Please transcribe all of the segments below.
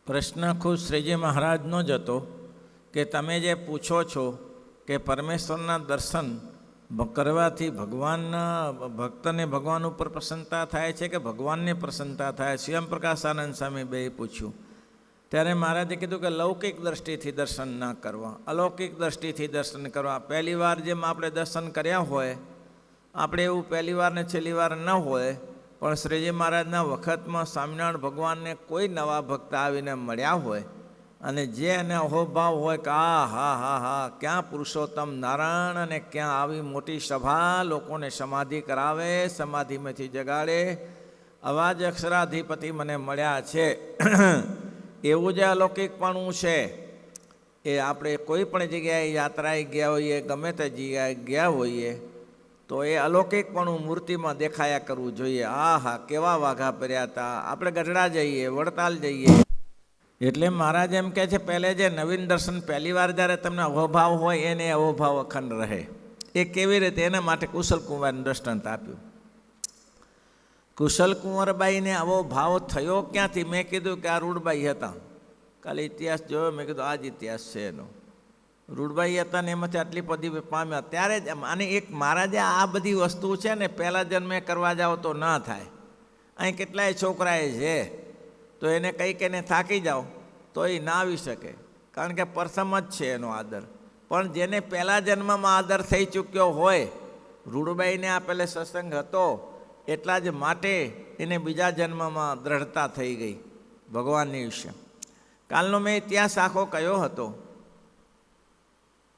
પ્રશ્ન ખુદ શ્રીજી મહારાજનો જ હતો કે તમે જે પૂછો છો કે પરમેશ્વરના દર્શન કરવાથી ભક્તને ભગવાન ઉપર પ્રસન્નતા થાય છે કે ભગવાનને પ્રસન્નતા થાય? સ્વયં પ્રકાશાનંદ સ્વામી બેય પૂછ્યું ત્યારે મહારાજે કીધું કે લૌકિક દૃષ્ટિથી દર્શન ના કરવા, અલૌકિક દૃષ્ટિથી દર્શન કરવા. પહેલી વાર જેમ આપણે દર્શન કર્યા હોય, આપણે એવું પહેલી વાર ને છેલ્લી વાર ન હોય, પણ શ્રીજી મહારાજના વખતમાં સ્વામિનારાયણ ભગવાનને કોઈ નવા ભક્ત આવીને મળ્યા હોય અને જે એને અહોભાવ હોય કે આ હા હા હા ક્યાં પુરુષોત્તમ નારાયણ અને ક્યાં આવી મોટી સભા લોકોને સમાધિ કરાવે, સમાધિમાંથી જગાડે, આવા જ અક્ષરાધિપતિ મને મળ્યા છે એવું જે અલૌકિકપણું છે એ આપણે કોઈ પણ જગ્યાએ યાત્રાએ ગયા હોઈએ, ગમે તે જગ્યાએ ગયા હોઈએ તો એ અલૌકિકપણું મૂર્તિમાં દેખાયા કરવું જોઈએ. આ હા કેવા વાઘા પહેર્યા હતા. આપણે ગઢડા જઈએ, વડતાલ જઈએ એટલે મહારાજ એમ કહે છે પહેલે જે નવીન દર્શન પહેલી વાર જ્યારે તમને અહોભાવ હોય એને અહોભાવ અખંડ રહે. એ કેવી રીતે? એના માટે કુશલ કુંવરનું દ્રષ્ટાંત આપ્યું. કુશલ કુંવરબાઈને આવો ભાવ થયો ક્યાંથી? મેં કીધું કે આ રૂડબાઈ હતા. કાલે ઇતિહાસ જોયો, મેં કીધું આ જ ઇતિહાસ છે એનો. રૂડબાઈ હતા ને એમાંથી આટલી પદવી પામ્યા ત્યારે જ આની એક મહારાજે આ બધી વસ્તુ છે ને પહેલાં જન્મે કરવા જાઓ તો ના થાય. અહીં કેટલાય છોકરાએ છે તો એને કંઈક એને થાકી જાઓ તો એ ના આવી શકે, કારણ કે પ્રથમ જ છે એનો આદર. પણ જેને પહેલા જન્મમાં આદર થઈ ચૂક્યો હોય, રૂડબાઈને આ પહેલે સત્સંગ હતો એટલા જ માટે એને બીજા જન્મમાં દ્રઢતા થઈ ગઈ ભગવાનની વિશે. કાલનો મેં ઇતિહાસ આખો કયો હતો.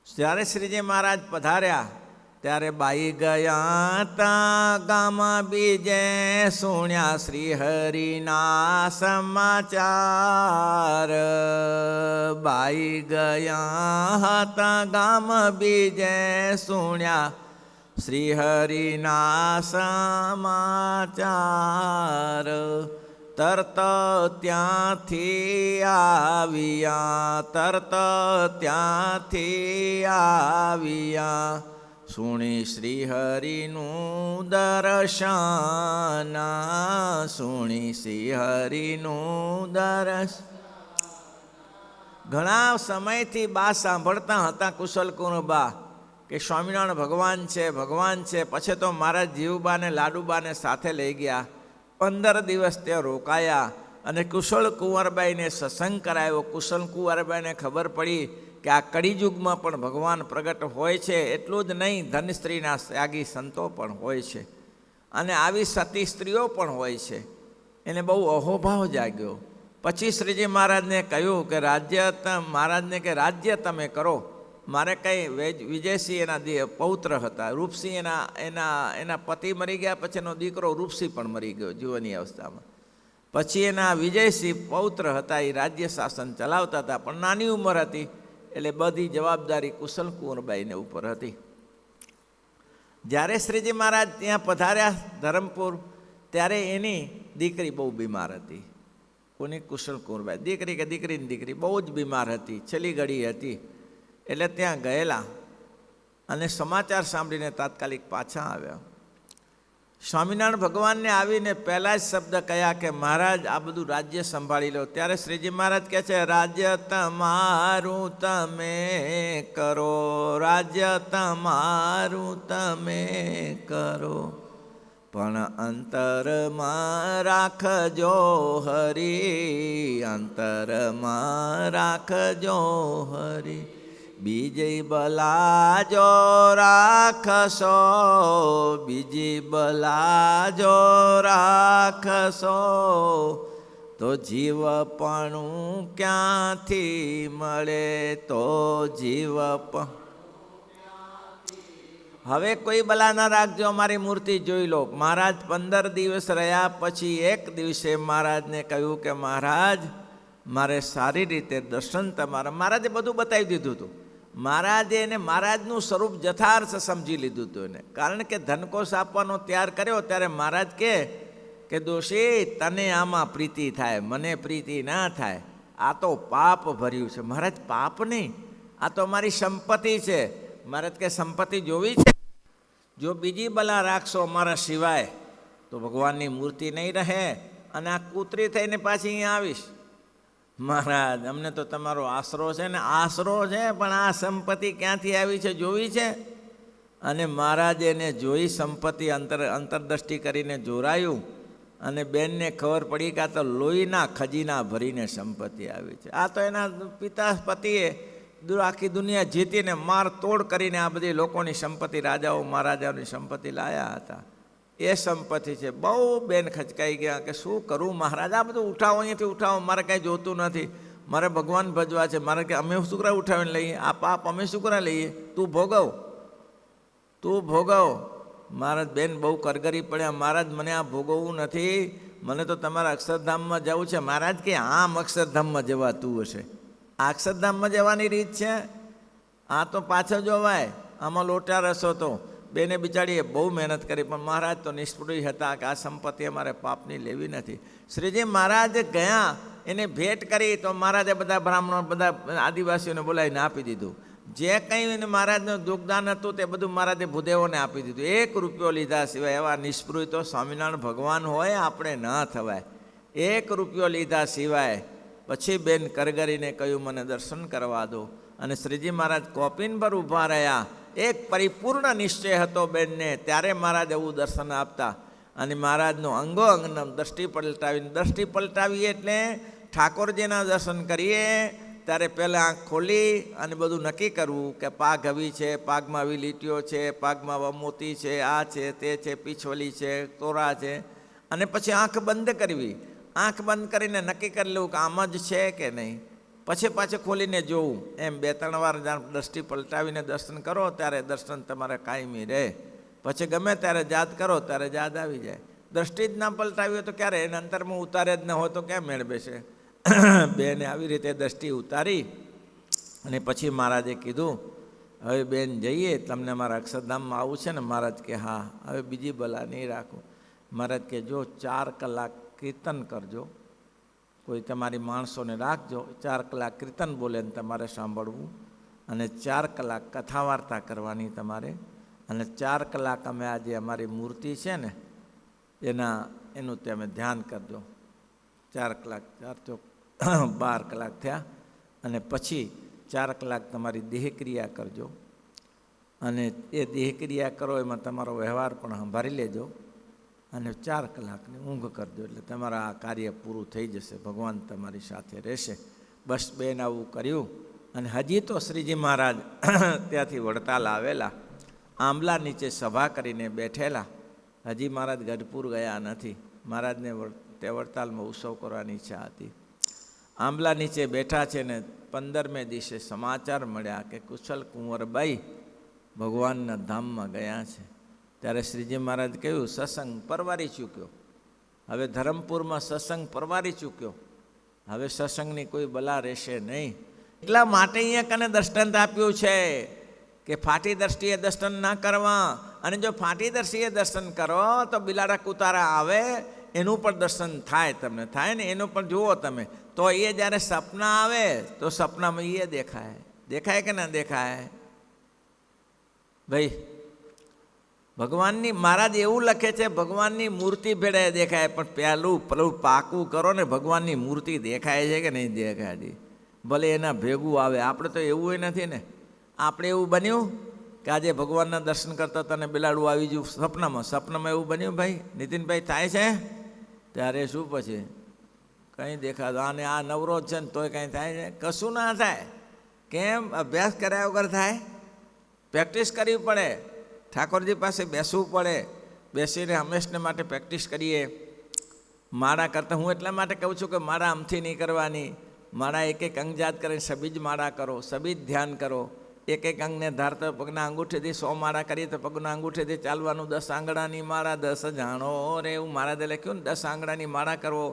જ્યારે શ્રીજી મહારાજ પધાર્યા ત્યારે બાઈ ગયા તા ગામ બીજે, સુણ્યા શ્રી હરિના સમાચાર. બાઈ ગયા હતા ગામ બીજે, સુણ્યા શ્રી હરિના સમાચાર. તરત ત્યાંથી આવ્યા, તરત ત્યાંથી આવ્યા, સુણી શ્રી હરિનું દર્શન, સુણી શ્રી હરિનું દર્શન. ઘણા સમયથી બા સાંભળતા હતા કુશલ કુંવરબા કે સ્વામિનારાયણ ભગવાન છે, ભગવાન છે. પછી તો મારા જીવબાને લાડુબાને સાથે લઈ ગયા. 15 દિવસ ત્યાં રોકાયા અને કુશળ કુંવરબાઈને સત્સંગ કરાયો. કુશળ કુંવરબાઈને ખબર પડી કે આ કળિયુગમાં પણ ભગવાન પ્રગટ હોય છે. એટલું જ નહીં, ધન સ્ત્રીના ત્યાગી સંતો પણ હોય છે અને આવી સતી સ્ત્રીઓ પણ હોય છે. એને બહુ અહોભાવ જાગ્યો. પછી શ્રીજી મહારાજને કહ્યું કે મહારાજને કે રાજ્ય તમે કરો. મારે કંઈ વિજયસિંહ એના પૌત્ર હતા. રૂપસિંહ એના પતિ મરી ગયા, પછી એનો દીકરો રૂપસિંહ પણ મરી ગયો જીવનની અવસ્થામાં. પછી એના વિજયસિંહ પૌત્ર હતા, એ રાજ્ય શાસન ચલાવતા હતા, પણ નાની ઉંમર હતી એટલે બધી જવાબદારી કુશલ કુંવરબાઈને ઉપર હતી. જ્યારે શ્રીજી મહારાજ ત્યાં પધાર્યા ધરમપુર ત્યારે એની દીકરી બહુ બીમાર હતી. કોની? કુશલ કુંવરબાઈ. દીકરીની દીકરી બહુ જ બીમાર હતી, છેલ્લી ઘડી હતી. એટલે ત્યાં ગયેલા અને સમાચાર સાંભળીને તાત્કાલિક પાછા આવ્યા. સ્વામિનારાયણ ભગવાનને આવીને પહેલાં જ શબ્દ કયા કે મહારાજ આ બધું રાજ્ય સંભાળી લો. ત્યારે શ્રીજી મહારાજ કહે છે રાજ્ય તમારું તમે કરો, રાજ્ય તમારું તમે કરો, પણ અંતરમાં રાખજો હરી, અંતરમાં રાખજો હરી. બીજી બલાજો રાખશો, બીજી બલાજો રાખશો તો જીવપણું ક્યાંથી મળે, તો જીવપણ. હવે કોઈ બલા ના રાખજો, અમારી મૂર્તિ જોઈ લો. મહારાજ 15 દિવસ રહ્યા પછી એક દિવસે મહારાજને કહ્યું કે મહારાજ મારે સારી રીતે દર્શન તમારા. મહારાજે બધું બતાવી દીધું હતું. મહારાજે એને મહારાજનું સ્વરૂપ જથાર્થ સમજી લીધું હતું એને. કારણ કે ધનકોશ આપવાનો ત્યાર કર્યો ત્યારે મહારાજ કે દોષી તને આમાં પ્રીતિ થાય, મને પ્રીતિ ના થાય. આ તો પાપ ભર્યું છે. મહારાજ પાપ નહીં, આ તો મારી સંપત્તિ છે. મહારાજ કે સંપત્તિ જોવી છે? જો બીજી બલા રાખશો મારા સિવાય તો ભગવાનની મૂર્તિ નહીં રહે અને આ કૂતરી થઈને પાછી અહીંયા આવીશ. મહારાજ અમને તો તમારો આશરો છે ને, આશરો છે, પણ આ સંપત્તિ ક્યાંથી આવી છે જોવી છે. અને મહારાજ એને જોઈ સંપત્તિ અંતરદ્રષ્ટિ કરીને જોરાયું, અને બેનને ખબર પડી કે આ તો લોહીના ખજીના ભરીને સંપત્તિ આવી છે. આ તો એના પિતા પતિએ આખી દુનિયા જીતીને માર તોડ કરીને આ બધી લોકોની સંપત્તિ, રાજાઓ મહારાજાઓની સંપત્તિ લાયા હતા. એ સંપત્તિ છે. બહુ બેન ખચકાઈ ગયા કે શું કરું મહારાજ, આ બધું ઉઠાવો, અહીંયાથી ઉઠાવો, મારે કાંઈ જોતું નથી, મારે ભગવાન ભજવા છે. મારે કે અમે શું કરા ઉઠાવીને લઈએ, આ પાપ અમે શું કરા લઈએ, તું ભોગવ, તું ભોગવ. મહારાજ બેન બહુ કરગરી પડ્યા, મહારાજ મને આ ભોગવવું નથી, મને તો તમારા અક્ષરધામમાં જવું છે. મહારાજ કે આમ અક્ષરધામમાં જવાતું હશે, આ અક્ષરધામમાં જવાની રીત છે, આ તો પાછળ જોવાય, આમાં લોટા રસો. તો બેને બિચારીએ બહુ મહેનત કરી, પણ મહારાજ તો નિષ્ફળ હતા કે આ સંપત્તિ અમારે પાપની લેવી નથી. શ્રીજી મહારાજ ગયા, એને ભેટ કરી, તો મહારાજે બધા બ્રાહ્મણો, બધા આદિવાસીઓને બોલાવીને આપી દીધું. જે કંઈ મહારાજનું યોગદાન હતું તે બધું મહારાજે ભૂદેવોને આપી દીધું. 1 રૂપિયો લીધા સિવાય. એવા નિષ્પૃહ તો સ્વામિનારાયણ ભગવાન હોય, આપણે ન થવાય. 1 રૂપિયો લીધા સિવાય. પછી બેન કરગરીને કહ્યું મને દર્શન કરવા દો. અને શ્રીજી મહારાજ કોપીન પર ઊભા રહ્યા. એક પરિપૂર્ણ નિશ્ચય હતો બેનને, ત્યારે મહારાજ એવું દર્શન આપતા. અને મહારાજનું અંગો અંગને દ્રષ્ટિ પલટાવી એટલે ઠાકોરજીના દર્શન કરીએ ત્યારે પહેલાં આંખ ખોલી અને બધું નક્કી કરવું કે પાઘ આવી છે, પાઘમાં આવી લીટીઓ છે, પાઘમાં મોતી છે, આ છે, તે છે, પીછોલી છે, તોરા છે. અને પછી આંખ બંધ કરવી. આંખ બંધ કરીને નક્કી કરી લેવું કે આમ જ છે કે નહીં. પછી પાછું ખોલીને જોવું. એમ 2-3 વાર દ્રષ્ટિ પલટાવીને દર્શન કરો ત્યારે દર્શન તમારે કાયમી રહે. પછી ગમે ત્યારે યાદ કરો ત્યારે યાદ આવી જાય. દ્રષ્ટિ જ ના પલટાવી હોય તો ક્યારે એને અંતરમાં ઉતારે જ ન હોય તો ક્યાં મેળ બેસે. બેને આવી રીતે દ્રષ્ટિ ઉતારી અને પછી મહારાજે કીધું હવે બેન જઈએ, તમને મારા અક્ષરધામમાં આવું છે ને. મહારાજ કે હા, હવે બીજી બલા નહીં રાખું. મહારાજ કે જો 4 કલાક કીર્તન કરજો, કોઈ તમારી માણસોને રાખજો, 4 કલાક કીર્તન બોલે ને તમારે સાંભળવું, અને 4 કલાક કથા વાર્તા કરવાની તમારે, અને 4 કલાક અમે આજે અમારી મૂર્તિ છે ને એનું તમે ધ્યાન કરજો. 4 કલાક, 12 કલાક થયા. અને પછી 4 કલાક તમારી દેહક્રિયા કરજો, અને એ દેહક્રિયા કરો એમાં તમારો વ્યવહાર પણ સંભાળી લેજો, અને 4 કલાકની ઊંઘ કરજો, એટલે તમારા આ કાર્ય પૂરું થઈ જશે, ભગવાન તમારી સાથે રહેશે. બસ બેન આવું કર્યું. અને હજી તો શ્રીજી મહારાજ ત્યાંથી વડતાલ આવેલા, આંબલા નીચે સભા કરીને બેઠેલા. હજી મહારાજ ગઢપુર ગયા નથી. મહારાજને તે વડતાલમાં ઉત્સવ કરવાની ઈચ્છા હતી. આંબલા નીચે બેઠા છે ને 15મે દિવસે સમાચાર મળ્યા કે કુશલ કુંવરબાઈ ભગવાનના ધામમાં ગયા છે. ત્યારે શ્રીજી મહારાજ કહ્યું સત્સંગ પરવારી ચૂક્યો, હવે ધરમપુરમાં સત્સંગ પરવારી ચૂક્યો, હવે સત્સંગની કોઈ બલા રહેશે નહીં. એટલા માટે અહીંયા કને દૃષ્ટાંત આપ્યું છે કે ફાટી દ્રષ્ટિએ દર્શન ના કરવા. અને જો ફાટી દ્રષ્ટિએ દર્શન કરો તો બિલાડા કુતારા આવે, એનું પણ દર્શન થાય, તમને થાય ને એનું પણ જુઓ તમે. તો એ જ્યારે સપના આવે તો સપનામાં એ દેખાય. દેખાય કે ના દેખાય ભાઈ? ભગવાનની મહારાજ એવું લખે છે ભગવાનની મૂર્તિ ભેળે દેખાય, પણ પેલું પાકું કરો ને ભગવાનની મૂર્તિ દેખાય છે કે નહીં દેખાય? ભલે એના ભેગું આવે. આપણે તો એવું નથી ને. આપણે એવું બન્યું કે આજે ભગવાનના દર્શન કરતા તને બિલાડું આવી ગયું સપનામાં એવું બન્યું ભાઈ? નીતિનભાઈ થાય છે? ત્યારે શું પછી કંઈ દેખાતું? આને આ નવરો જ છે ને તોય કંઈ થાય છે? કશું ના થાય. કેમ? અભ્યાસ કર્યા વગર થાય? પ્રેક્ટિસ કરવી પડે. ઠાકોરજી પાસે બેસવું પડે. બેસીને હંમેશને માટે પ્રેક્ટિસ કરીએ. માળા કરતાં હું એટલા માટે કહું છું કે માળા આમથી નહીં કરવાની. માળા એક અંગ યાદ કરીને સબીજ માળા કરો, સબીજ ધ્યાન કરો. એક અંગને ધારતો પગના અંગૂઠેથી 100 માળા કરીએ તો પગના અંગૂઠેથી ચાલવાનું. 10 આંગળાની માળા 10 જાણો રે, એવું મહારાજે લખ્યું ને. 10 આંગળાની માળા કરો,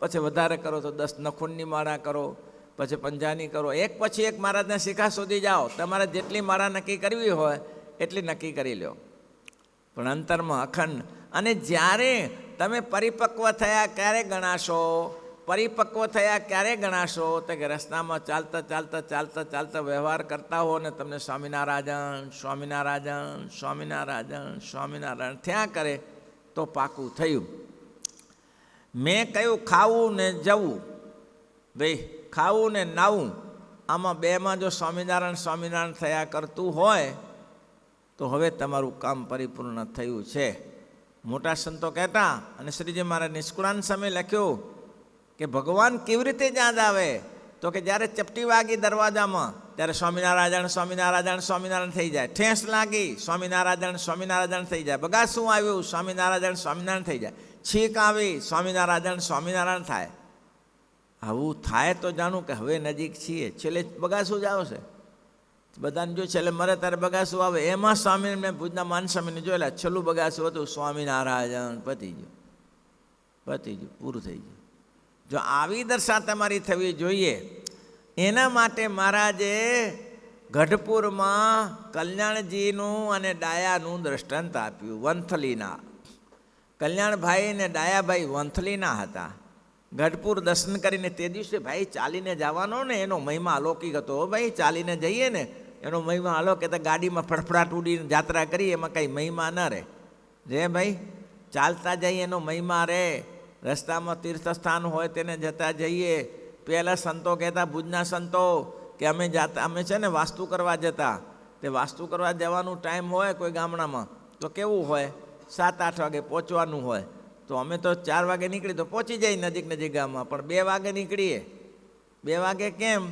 પછી વધારે કરો તો 10 નખૂનની માળા કરો, પછી પંજાની કરો. એક પછી એક મહારાજને શિખા શોધી જાઓ. તમારે જેટલી માળા નક્કી કરવી હોય એટલી નક્કી કરી લો, પણ અંતરમાં અખંડ. અને જ્યારે તમે પરિપક્વ થયા ક્યારે ગણાશો? પરિપક્વ થયા ક્યારે ગણાશો? તો કે રસ્તામાં ચાલતા ચાલતા ચાલતા ચાલતા વ્યવહાર કરતા હો ને તમને સ્વામિનારાયણ સ્વામિનારાયણ સ્વામિનારાયણ સ્વામિનારાયણ થયા કરે તો પાકું થયું. મેં કહ્યું ખાવું ને જવું. ભાઈ ખાવું ને નાવું આમાં બેમાં જો સ્વામિનારાયણ સ્વામિનારાયણ થયા કરતું હોય તો હવે તમારું કામ પરિપૂર્ણ થયું છે. મોટા સંતો કહેતા, અને શ્રીજી મહારાજ નિષ્કુળાનંદ સ્વામી લખ્યું કે ભગવાન કેવી રીતે યાદ આવે, તો કે જ્યારે ચપટી વાગી દરવાજામાં ત્યારે સ્વામિનારાયણ સ્વામિનારાયણ સ્વામિનારાયણ થઈ જાય, ઠેસ લાગી સ્વામિનારાયણ સ્વામિનારાયણ થઈ જાય, બગાસું આવ્યું સ્વામિનારાયણ સ્વામિનારાયણ થઈ જાય, છીક આવી સ્વામિનારાયણ સ્વામિનારાયણ થાય. આવું થાય તો જાણું કે હવે નજીક છીએ. છેલ્લે બગાસું જ આવશે. બધાને જો છેલ્લે મરે ત્યારે બગાસું આવે. એમાં સ્વામી મેં ભુજના માન સ્વામીને જોયેલા, છેલ્લું બગાસું હતું સ્વામિનારાયણ, પતી ગયું, પૂરું થઈ ગયું. જો આવી દશા તમારી થવી જોઈએ, એના માટે મહારાજે ગઢપુરમાં કલ્યાણજીનું અને ડાયાનું દ્રષ્ટાંત આપ્યું. વંથલીના કલ્યાણભાઈ ને ડાયાભાઈ વંથલીના હતા. ગઢપુર દર્શન કરીને તે દિવસે ભાઈ ચાલીને જવાનો ને એનો મહિમા અલૌકિક હતો. ભાઈ ચાલીને જઈએ ને એનો મહિમા અલૌકિક. તો ગાડીમાં ફડફડાટ ઉડીને યાત્રા કરીએ એમાં કંઈ મહિમા ન રહે. રે ભાઈ ચાલતા જઈએ એનો મહિમા રહે. રસ્તામાં તીર્થસ્થાન હોય તેને જતા જઈએ. પહેલાં સંતો કહેતા, ભુજના સંતો, કે અમે છે ને વાસ્તુ કરવા જતા. તે વાસ્તુ કરવા જવાનું ટાઈમ હોય કોઈ ગામડામાં તો કેવું હોય, 7-8 વાગે પહોંચવાનું હોય. તો અમે તો 4 વાગે નીકળી તો પહોંચી જાય નજીક ગામમાં, પણ 2 વાગે નીકળીએ. 2 વાગે કેમ,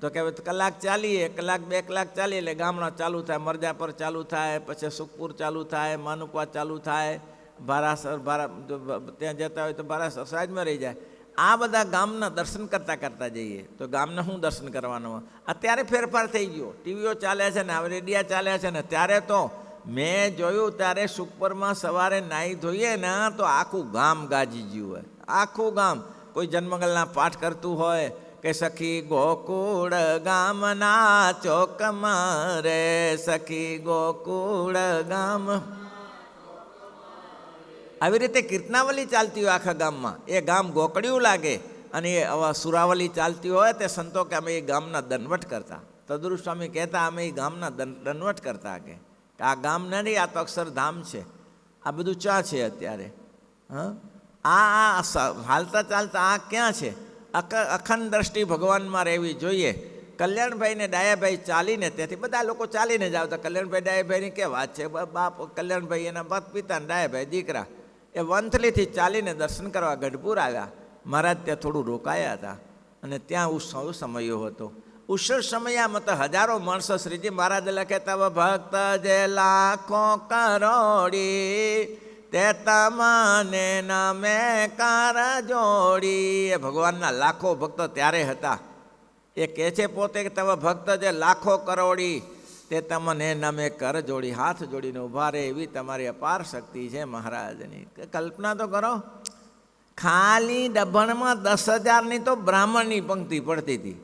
તો કે કલાક ચાલીએ, 1-2 કલાક ચાલીએ એટલે ગામડા ચાલુ થાય. મરજાપર ચાલુ થાય, પછી સુખપુર ચાલુ થાય, માનુપા ચાલુ થાય, ભારાસર ત્યાં જતા હોય તો ભારાસર સાઈડમાં રહી જાય. આ બધા ગામના દર્શન કરતા જઈએ તો ગામને શું દર્શન કરવાનું. અત્યારે ફેરફાર થઈ ગયો, ટીવીઓ ચાલે છે ને, હવે રેડિયા ચાલે છે ને. ત્યારે તો મેં જોયું ત્યારે સુખપરમાં સવારે નાહી ધોઈએ ને તો આખું ગામ ગાજી ગયું હોય. આખું ગામ કોઈ જન્મગલના પાઠ કરતું હોય કે સખી ગોકુળ ગામના ચોકમાં રે, સખી ગોકુળ ગામ, આવી રીતે કીર્તનાવલી ચાલતી હોય આખા ગામમાં. એ ગામ ગોકળિયું લાગે. અને એ સુરાવલી ચાલતી હોય તે સંતો કે અમે એ ગામના દંડવટ કરતા. તદુરુ સ્વામી કહેતા અમે એ ગામના દંડવટ કરતા. કે આ ગામ નથી, આ તો અક્ષરધામ છે. આ બધું ચા છે અત્યારે. આ હાલતા ચાલતા આ ક્યાં છે? અખંડ દ્રષ્ટિ ભગવાનમાં રહેવી જોઈએ. કલ્યાણભાઈને ડાયાભાઈ ચાલીને, તેથી બધા લોકો ચાલીને જ આવતા. કલ્યાણભાઈ ડાયાભાઈની કે વાત છે, બાપ કલ્યાણભાઈ એના બાપ પિતા, ડાયાભાઈ દીકરા, એ વંથલીથી ચાલીને દર્શન કરવા ગઢપુર આવ્યા. મહારાજ ત્યાં થોડું રોકાયા હતા અને ત્યાં ઉત્સવ સમયો હતો. ઉત્સવ સમયામાં તો હજારો માણસો, શ્રીજી મહારાજ લખે તવ ભક્ત જે લાખો કરોડી, તે તમને નમે કર જોડી. એ ભગવાનના લાખો ભક્તો ત્યારે હતા. એ કહે છે પોતે કે તવ ભક્ત જે લાખો કરોડી, તે તમને નમે કર જોડી. હાથ જોડીને ઊભા રહે એવી તમારી અપાર શક્તિ છે મહારાજની. કલ્પના તો કરો, ખાલી ડભણમાં 10,000ની તો બ્રાહ્મણની પંક્તિ પડતી હતી.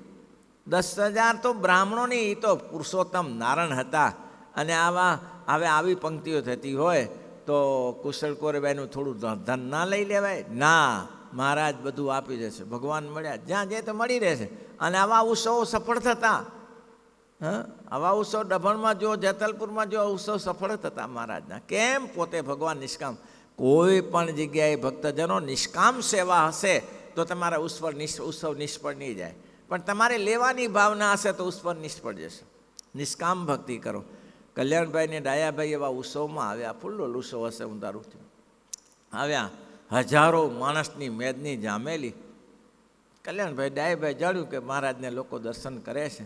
10,000 તો બ્રાહ્મણોની. એ તો પુરુષોત્તમ નારાયણ હતા. અને હવે આવી પંક્તિઓ થતી હોય તો કુશળ કોરેબાઈનું થોડું ધન ના લઈ લેવાય? ના, મહારાજ બધું આપી દેશે. ભગવાન મળ્યા જ્યાં જાય તો મળી રહેશે. અને આવા ઉત્સવો સફળ થતા. આવા ઉત્સવ ડભણમાં જો, જેતલપુરમાં જો ઉત્સવ સફળ થતા મહારાજના. કેમ? પોતે ભગવાન નિષ્કામ. કોઈ પણ જગ્યાએ ભક્તજનો નિષ્કામ સેવા હશે તો તમારા ઉત્સવ નિષ્ફળ નહીં જાય. પણ તમારે લેવાની ભાવના હશે તો ઉત્સવ નિષ્ફળ જશે. નિષ્કામ ભક્તિ કરો. કલ્યાણભાઈ ને ડાયાભાઈ એવા ઉત્સવમાં આવ્યા. ફૂલ્લો ઉત્સવ હશે હું તારું થયું. આવ્યા, હજારો માણસની મેદની જામેલી. કલ્યાણભાઈ ડાયાભાઈ જાણ્યું કે મહારાજને લોકો દર્શન કરે છે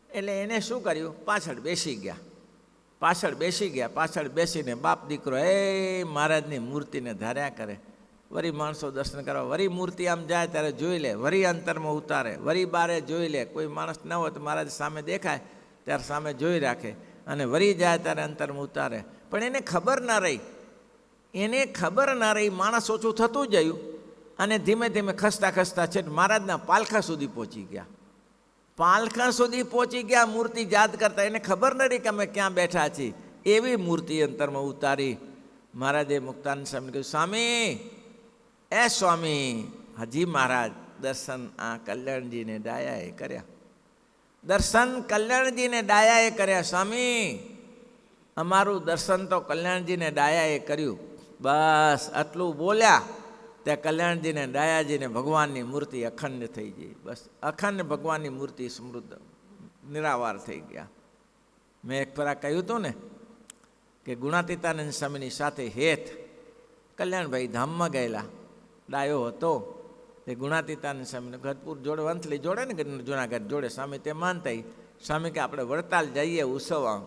એટલે એને શું કર્યું, પાછળ બેસી ગયા. પાછળ બેસીને બાપ દીકરો મહારાજની મૂર્તિને ધાર્યા કરે. વરી માણસો દર્શન કરવા, વરી મૂર્તિ આમ જાય ત્યારે જોઈ લે, વરી અંતરમાં ઉતારે, વરી બારે જોઈ લે. કોઈ માણસ ન હોય તો મહારાજ સામે દેખાય ત્યારે સામે જોઈ રાખે, અને વરી જાય ત્યારે અંતરમાં ઉતારે. પણ એને ખબર ના રહી, માણસ ઓછું થતું જયું. અને ધીમે ધીમે ખસતા છે મહારાજના પાલખા સુધી પહોંચી ગયા. મૂર્તિ યાદ કરતા. એને ખબર ન રહી કે અમે ક્યાં બેઠા છીએ. એવી મૂર્તિ અંતરમાં ઉતારી. મહારાજે મુક્તાનંદ સ્વામીને કહ્યું, સ્વામી હજી મહારાજ દર્શન આ કલ્યાણજીને ડાયાએ કર્યા. સ્વામી અમારું દર્શન તો કલ્યાણજીને ડાયાએ કર્યું. બસ આટલું બોલ્યા ત્યાં કલ્યાણજીને ડાયાજીને ભગવાનની મૂર્તિ અખંડ થઈ ગઈ. બસ અખંડ ભગવાનની મૂર્તિ સમૃદ્ધ નિરાવાર થઈ ગયા. મેં એક ફરા કહ્યું હતું ને કે ગુણાતીતાનંદ સ્વામીની સાથે હેત કલ્યાણભાઈ ધામમાં ગયેલા. ડાયો હતો તે ગુણાતીતાનંદ સ્વામીને ગઢપુર જોડે વંથલી જોડે ને જુનાગઢ જોડે સ્વામી તે માનતા. સ્વામી કે આપણે વડતાલ જઈએ ઉત્સવમાં.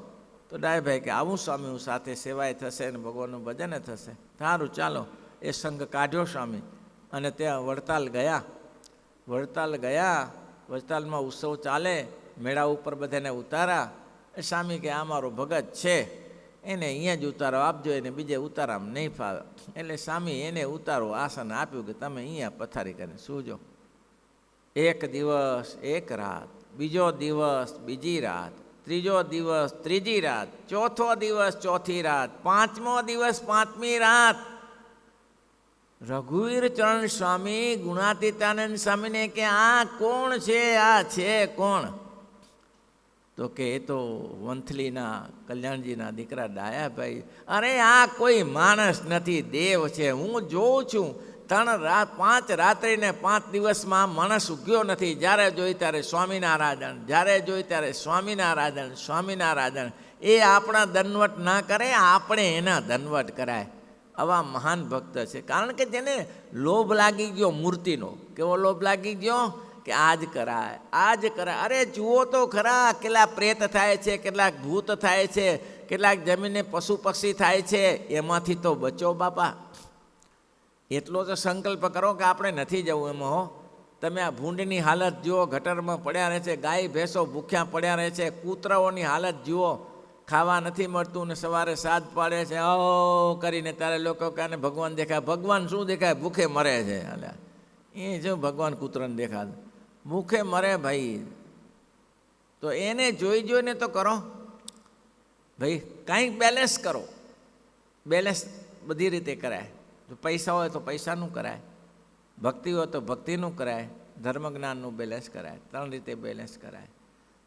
તો ડાયાભાઈ કે આવું સ્વામી, હું સાથે સેવાય થશે અને ભગવાનનું ભજન થશે. સારું ચાલો. એ સંઘ કાઢ્યો સ્વામી અને ત્યાં વડતાલ ગયા. વડતાલમાં ઉત્સવ ચાલે, મેળા ઉપર બધાને ઉતારા. એ સ્વામી કે આ મારો ભગત છે, એને અહીંયા જ ઉતારો આપજો, એને બીજે ઉતારામાં નહીં ફાવે. એટલે સ્વામી એને ઉતારો આસન આપ્યું કે તમે અહીંયા પથારી કરીને સૂજો. એક દિવસ એક રાત, બીજો દિવસ બીજી રાત, ત્રીજો દિવસ ત્રીજી રાત, ચોથો દિવસ ચોથી રાત, પાંચમો દિવસ પાંચમી રાત. રઘુવીર ચરણ સ્વામી ગુણાતીતાનંદ સ્વામીને કે આ કોણ છે, આ છે કોણ? તો કે એ તો વંથલીના કલ્યાણજીના દીકરા ડાયાભાઈ. અરે આ કોઈ માણસ નથી, દેવ છે. હું જોઉં છું 3 રાત 5 રાત્રિ ને 5 દિવસમાં માણસ ઉગ્યો નથી. જ્યારે જોઈ ત્યારે સ્વામિનારાયણ, જ્યારે જોઈ ત્યારે સ્વામિનારાયણ, સ્વામિનારાયણ. એ આપણા દંડવટ ના કરે, આપણે એના દંડવટ કરાય. આવા મહાન ભક્ત છે. કારણ કે જેને લોભ લાગી ગયો મૂર્તિનો. કેવો લોભ લાગી ગયો કે આજ કરાય, આજ કરાય. અરે જુઓ તો ખરા, કેટલા પ્રેત થાય છે, કેટલાક ભૂત થાય છે, કેટલાક જમીને પશુ પક્ષી થાય છે. એમાંથી તો બચો બાપા. એટલો તો સંકલ્પ કરો કે આપણે નથી જવું એમાં. હો, તમે આ ભૂંડની હાલત જુઓ, ગટરમાં પડ્યા રહે છે, ગાય ભેંસો ભૂખ્યા પડ્યા રહે છે, કૂતરાઓની હાલત જુઓ, ખાવા નથી મળતું ને સવારે સાદ પાડે છે ઓ કરીને. ત્યારે લોકો કહે ભગવાન દેખાય. ભગવાન શું દેખાય? ભૂખે મરે છે. અલ્યા એ જો ભગવાન કૂતરાને દેખાય, ભૂખે મરે ભાઈ. તો એને જોઈને તો કરો ભાઈ, કાંઈક બેલેન્સ કરો. બેલેન્સ બધી રીતે કરાય. જો પૈસા હોય તો પૈસાનું કરાય, ભક્તિ હોય તો ભક્તિનું કરાય, ધર્મ જ્ઞાનનું બેલેન્સ કરાય. 3 રીતે બેલેન્સ કરાય.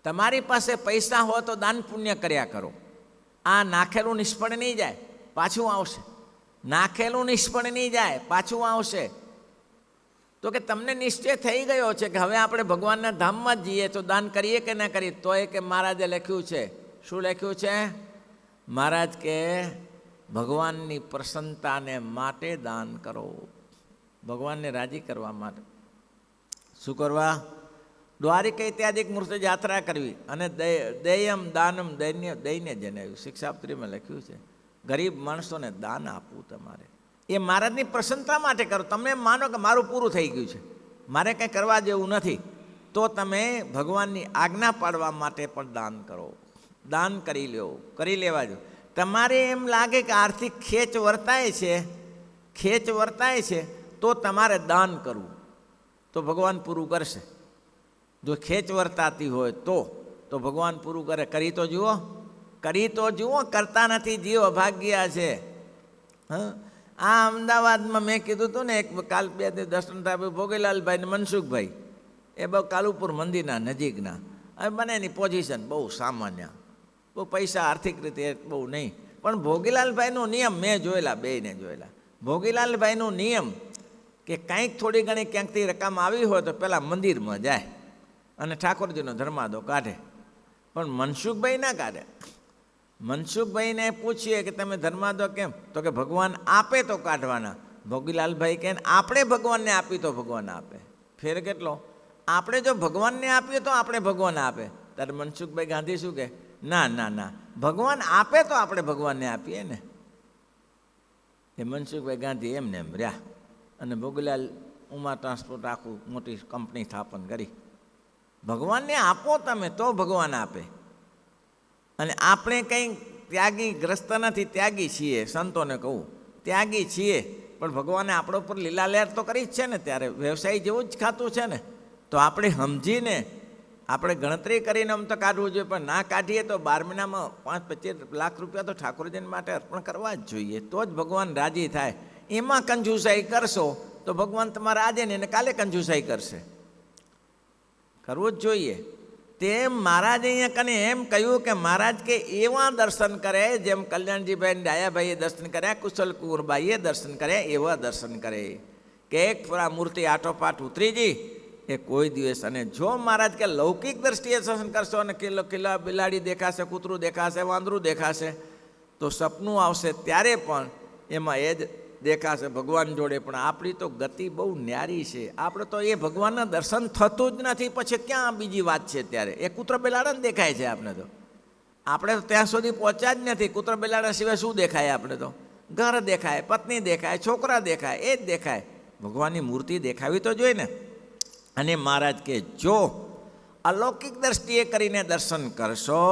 તમારી પાસે પૈસા હોય તો દાન પુણ્ય કર્યા કરો. આ નાખેલું નિષ્ફળ નહીં જાય, પાછું આવશે. નાખેલું નિષ્ફળ નહીં જાય, પાછું આવશે. તો કે તમને નિશ્ચય થઈ ગયો છે કે હવે આપણે ભગવાનના ધામમાં જ જઈએ, તો દાન કરીએ કે ના કરીએ? તો એ કે મહારાજે લખ્યું છે. શું લખ્યું છે? મહારાજ કે ભગવાનની પ્રસન્નતાને માટે દાન કરો. ભગવાનને રાજી કરવા માટે. શું કરવા? દ્વારિકા ઇત્યાદિક મૂર્તિ યાત્રા કરવી અને દયમ દાનમ દઈને જણાવ્યું. શિક્ષાપત્રીમાં લખ્યું છે ગરીબ માણસોને દાન આપવું તમારે. એ મહારાજની પ્રસન્નતા માટે કરો. તમે માનો કે મારું પૂરું થઈ ગયું છે, મારે કંઈ કરવા જેવું નથી, તો તમે ભગવાનની આજ્ઞા પાડવા માટે પણ દાન કરો. દાન કરી લેવા જો. તમારે એમ લાગે કે આર્થિક ખેંચ વર્તાય છે તો તમારે દાન કરવું, તો ભગવાન પૂરું કરશે. જો ખેંચ વર્તાતી હોય તો ભગવાન પૂરું કરે. કરી તો જુઓ, કરતા નથી. જીવ અભાગ્યા છે. હા, આ અમદાવાદમાં મેં કીધું હતું ને, એક કાલ 2 દિવસ દર્શન થાય ભોગીલાલભાઈ ને મનસુખભાઈ, એ બહુ કાલુપુર મંદિરના નજીકના. હવે બંનેની પોઝિશન બહુ સામાન્ય, બહુ પૈસા આર્થિક રીતે બહુ નહીં. પણ ભોગીલાલભાઈનો નિયમ મેં જોયેલા, બેયને જોયેલા. ભોગીલાલભાઈનો નિયમ કે કંઈક થોડી ઘણી ક્યાંકથી રકમ આવી હોય તો પહેલાં મંદિરમાં જાય અને ઠાકોરજીનો ધર્માદો કાઢે. પણ મનસુખભાઈ ના કાઢે. મનસુખભાઈને પૂછીએ કે તમે ધર્માદો કેમ? તો કે ભગવાન આપે તો કાઢવાના. ભોગીલાલભાઈ કહે આપણે ભગવાનને આપી તો ભગવાન આપે. ફેર કેટલો? આપણે જો ભગવાનને આપીએ તો આપણે ભગવાન આપે. ત્યારે મનસુખભાઈ ગાંધી શું કહે? ના, ભગવાન આપે તો આપણે ભગવાનને આપીએ ને. એ મનસુખભાઈ ગાંધી એમને એમ રહ્યા અને ભોગીલાલ ઉમા ટ્રાન્સપોર્ટ આખું મોટી કંપની સ્થાપન કરી. ભગવાનને આપો તમે તો ભગવાન આપે. અને આપણે કંઈ ત્યાગી ગ્રસ્ત નથી, ત્યાગી છીએ. સંતોને કહું ત્યાગી છીએ, પણ ભગવાને આપણા ઉપર લીલા લહેર તો કરી જ છે ને. ત્યારે વ્યવસાય જેવું જ ખાતું છે ને. તો આપણે સમજીને આપણે ગણતરી કરીને આમ તો કાઢવું જોઈએ. પણ ના કાઢીએ તો 12 મહિનામાં 5-25 લાખ રૂપિયા તો ઠાકોરજી માટે અર્પણ કરવા જ જોઈએ. તો જ ભગવાન રાજી થાય. એમાં કંજુસાઈ કરશો તો ભગવાન તમારા આજે ને કાલે કંજુસાઈ કરશે. કરવું જ જોઈએ. તેમ મહારાજે અહીંયા કને એમ કહ્યું કે મહારાજ કે એવા દર્શન કરે જેમ કલ્યાણજીભાઈ ડાયાભાઈએ દર્શન કર્યા, કુશલ કુંવરબાઈએ દર્શન કર્યા, એવા દર્શન કરે. કે એક ફરા મૂર્તિ આટોપાટ ઉતરી જઈ એ કોઈ દિવસ. અને જો મહારાજ કે લૌકિક દ્રષ્ટિએ દર્શન કરશો અને કિલ્લા બિલાડી દેખાશે, કૂતરું દેખાશે, વાંદરું દેખાશે, તો સપનું આવશે ત્યારે પણ એમાં એ જ દેખાશે ભગવાન જોડે. પણ આપણી તો ગતિ બહુ ન્યારી છે, આપણે તો એ ભગવાનના દર્શન થતું જ નથી, પછી ક્યાં બીજી વાત છે. ત્યારે એ કૂતર બિલાડા દેખાય છે આપણે તો ત્યાં સુધી પહોંચ્યા જ નથી. કૂતર બિલાડા સિવાય શું દેખાય આપણે તો? ઘર દેખાય, પત્ની દેખાય, છોકરા દેખાય, એ જ દેખાય. ભગવાનની મૂર્તિ દેખાવી તો જોઈએ ને. અને મહારાજ કે જો અલૌકિક દ્રષ્ટિએ કરીને દર્શન કરશો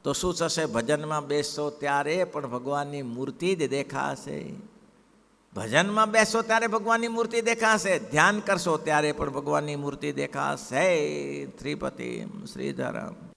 તો શું થશે? ભજનમાં બેસશો ત્યારે પણ ભગવાનની મૂર્તિ જ દેખાશે. ભજનમાં બેસો ત્યારે ભગવાનની મૂર્તિ દેખાશે, ધ્યાન કરશો ત્યારે પણ ભગવાનની મૂર્તિ દેખાશે. શ્રીપતિ શ્રીધરમ.